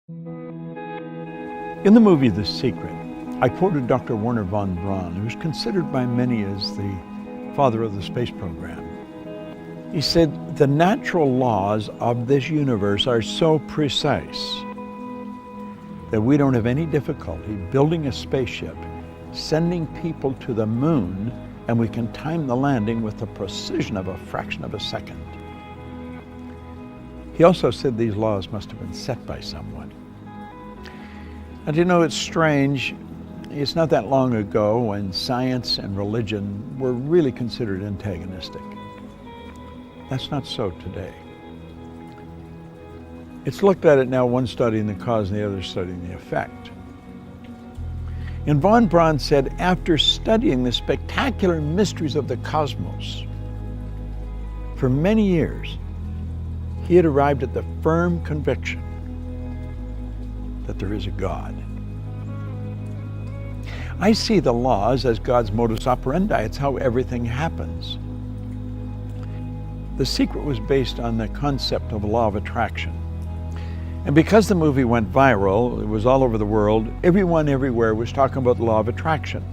In the movie The Secret, I quoted Dr. Wernher von Braun, who's considered by many as the father of the space program. He said, the natural laws of this universe are so precise that we don't have any difficulty building a spaceship, sending people to the moon, and we can time the landing with the precision of a fraction of a second. He also said these laws must have been set by someone. And you know, it's strange. It's not that long ago when science and religion were really considered antagonistic. That's not so today. It's looked at it now, one studying the cause and the other studying the effect. And von Braun said, after studying the spectacular mysteries of the cosmos for many years, he had arrived at the firm conviction that there is a God. I see the laws as God's modus operandi. It's how everything happens. The Secret was based on the concept of a law of attraction. And because the movie went viral, it was all over the world, everyone everywhere was talking about the law of attraction.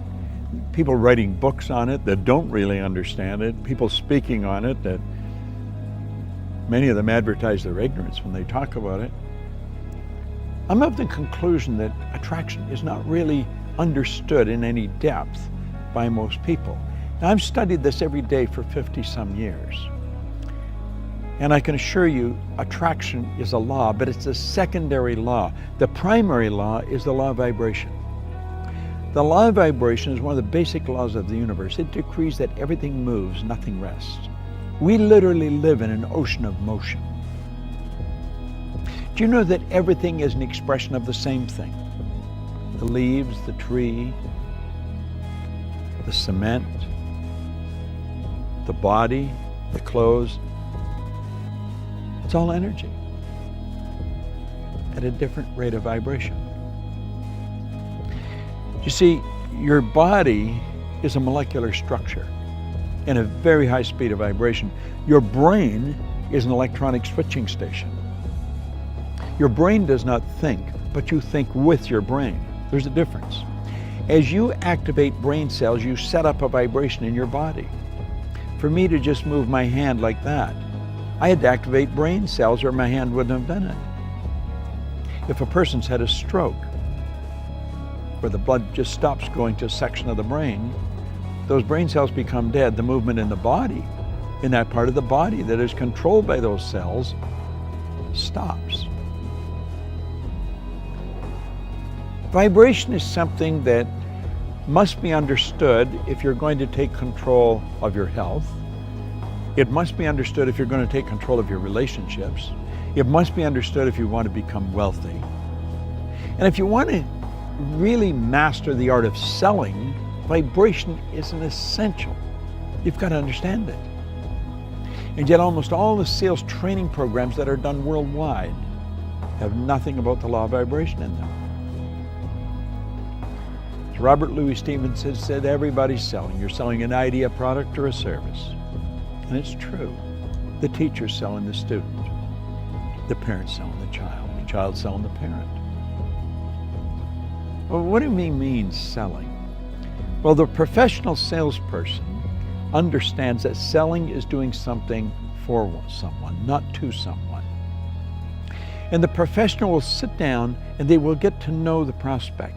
People writing books on it that don't really understand it, people speaking on it that many of them advertise their ignorance when they talk about it. I'm of the conclusion that attraction is not really understood in any depth by most people. Now, I've studied this every day for 50-some years. And I can assure you, attraction is a law, but it's a secondary law. The primary law is the law of vibration. The law of vibration is one of the basic laws of the universe. It decrees that everything moves, nothing rests. We literally live in an ocean of motion. Do you know that everything is an expression of the same thing? The leaves, the tree, the cement, the body, the clothes. It's all energy at a different rate of vibration. You see, your body is a molecular structure in a very high speed of vibration. Your brain is an electronic switching station. Your brain does not think, but you think with your brain. There's a difference. As you activate brain cells, you set up a vibration in your body. For me to just move my hand like that, I had to activate brain cells or my hand wouldn't have done it. If a person's had a stroke, where the blood just stops going to a section of the brain, those brain cells become dead. The movement in the body, in that part of the body that is controlled by those cells, stops. Vibration is something that must be understood if you're going to take control of your health. It must be understood if you're going to take control of your relationships. It must be understood if you want to become wealthy. And if you want to really master the art of selling, vibration is an essential. You've got to understand it. And yet almost all the sales training programs that are done worldwide have nothing about the law of vibration in them. As Robert Louis Stevenson said, everybody's selling. You're selling an idea, a product, or a service. And it's true. The teacher's selling the student. The parent's selling the child's selling the parent. Well, what do we mean selling? Well, the professional salesperson understands that selling is doing something for someone, not to someone. And the professional will sit down and they will get to know the prospect.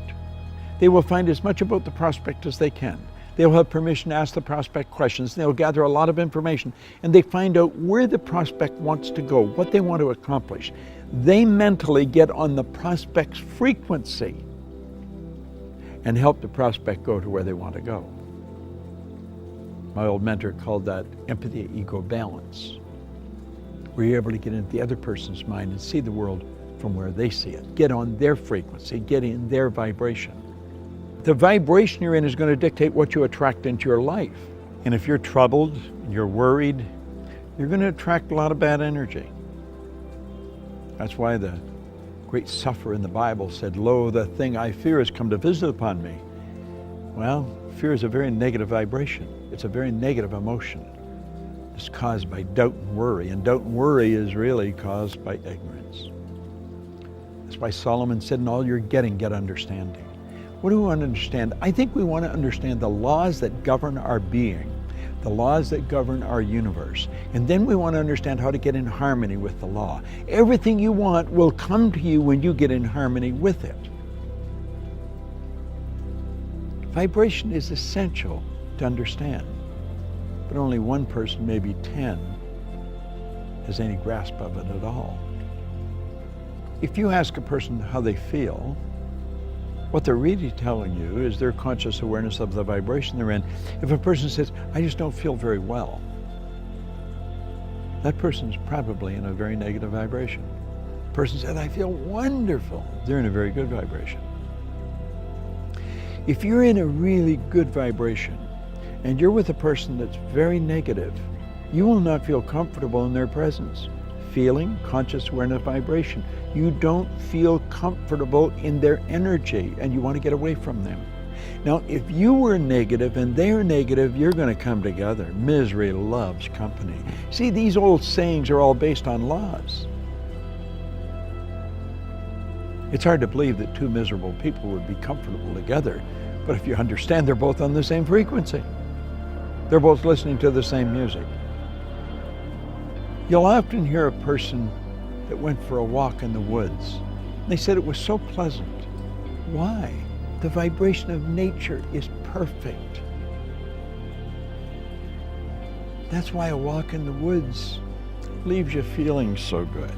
They will find as much about the prospect as they can. They'll have permission to ask the prospect questions. They'll gather a lot of information and they find out where the prospect wants to go, what they want to accomplish. They mentally get on the prospect's frequency and help the prospect go to where they want to go. My old mentor called that empathy-ego balance, where you're able to get into the other person's mind and see the world from where they see it. Get on their frequency, get in their vibration. The vibration you're in is going to dictate what you attract into your life. And if you're troubled, you're worried, you're going to attract a lot of bad energy. That's why the great sufferer in the Bible said, "Lo, the thing I fear has come to visit upon me." Well, fear is a very negative vibration. It's a very negative emotion. It's caused by doubt and worry, and doubt and worry is really caused by ignorance. The That's why Solomon said, in all you're getting, get understanding. What do we want to understand? I think we want to understand the laws that govern our being, the laws that govern our universe. And then we want to understand how to get in harmony with the law. Everything you want will come to you when you get in harmony with it. Vibration is essential to understand, but only one person, maybe 10, has any grasp of it at all. If you ask a person how they feel, what they're really telling you is their conscious awareness of the vibration they're in. If a person says, I just don't feel very well, that person's probably in a very negative vibration. The person said, I feel wonderful, they're in a very good vibration. If you're in a really good vibration and you're with a person that's very negative, you will not feel comfortable in their presence. Feeling, conscious awareness, vibration. You don't feel comfortable in their energy and you want to get away from them. Now, if you were negative and they're negative, you're going to come together. Misery loves company. See, these old sayings are all based on laws. It's hard to believe that two miserable people would be comfortable together, but if you understand they're both on the same frequency, they're both listening to the same music. You'll often hear a person that went for a walk in the woods. They said it was so pleasant. Why? The vibration of nature is perfect. That's why a walk in the woods leaves you feeling so good.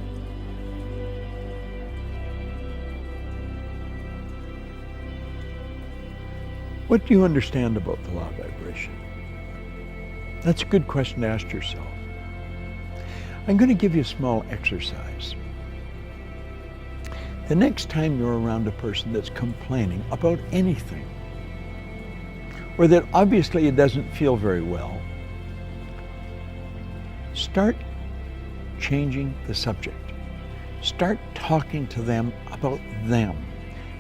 What do you understand about the law of vibration? That's a good question to ask yourself. I'm going to give you a small exercise. The next time you're around a person that's complaining about anything, or that obviously it doesn't feel very well, start changing the subject. Start talking to them,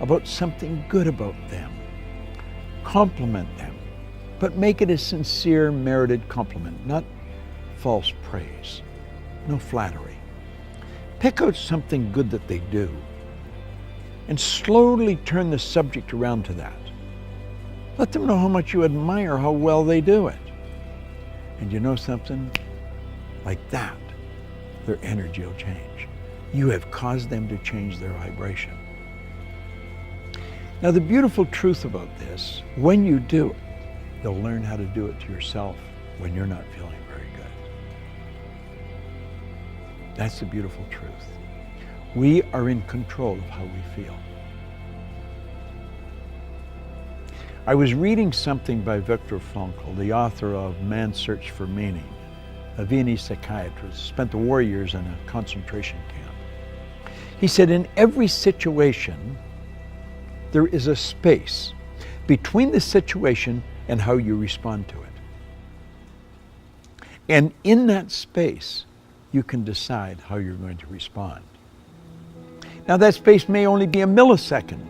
about something good about them. Compliment them, but make it a sincere, merited compliment, not false praise, no flattery. Pick out something good that they do and slowly turn the subject around to that. Let them know how much you admire how well they do it. And you know something? Like that, their energy will change. You have caused them to change their vibration. Now, the beautiful truth about this, when you do it, you'll learn how to do it to yourself when you're not feeling very good. That's the beautiful truth. We are in control of how we feel. I was reading something by Viktor Frankl, the author of Man's Search for Meaning, a Viennese psychiatrist, spent the war years in a concentration camp. He said, in every situation, there is a space between the situation and how you respond to it. And in that space, you can decide how you're going to respond. Now, that space may only be a millisecond,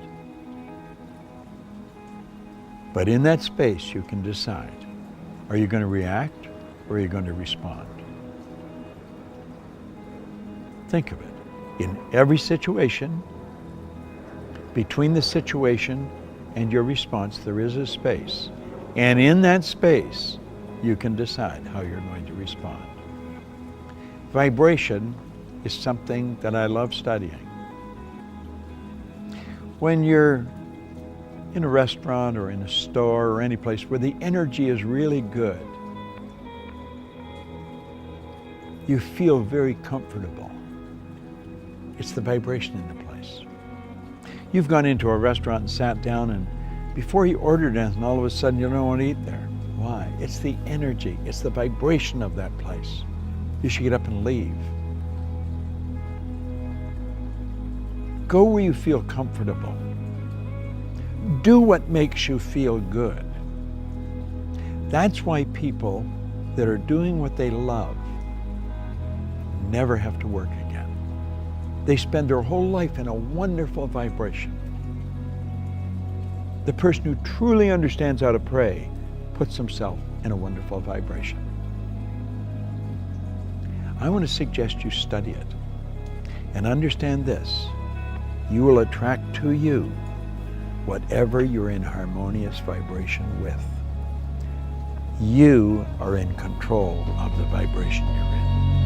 but in that space, you can decide, are you going to react or are you going to respond? Think of it. In every situation, between the situation and your response, there is a space. And in that space, you can decide how you're going to respond. Vibration is something that I love studying. When you're in a restaurant or in a store or any place where the energy is really good, you feel very comfortable. It's the vibration in the place. You've gone into a restaurant and sat down, and before you ordered anything, all of a sudden you don't want to eat there. Why? It's the energy, it's the vibration of that place. You should get up and leave. Go where you feel comfortable. Do what makes you feel good. That's why people that are doing what they love never have to work again. They spend their whole life in a wonderful vibration. The person who truly understands how to pray puts himself in a wonderful vibration. I want to suggest you study it and understand this. you will attract to you whatever you're in harmonious vibration with. You are in control of the vibration you're in.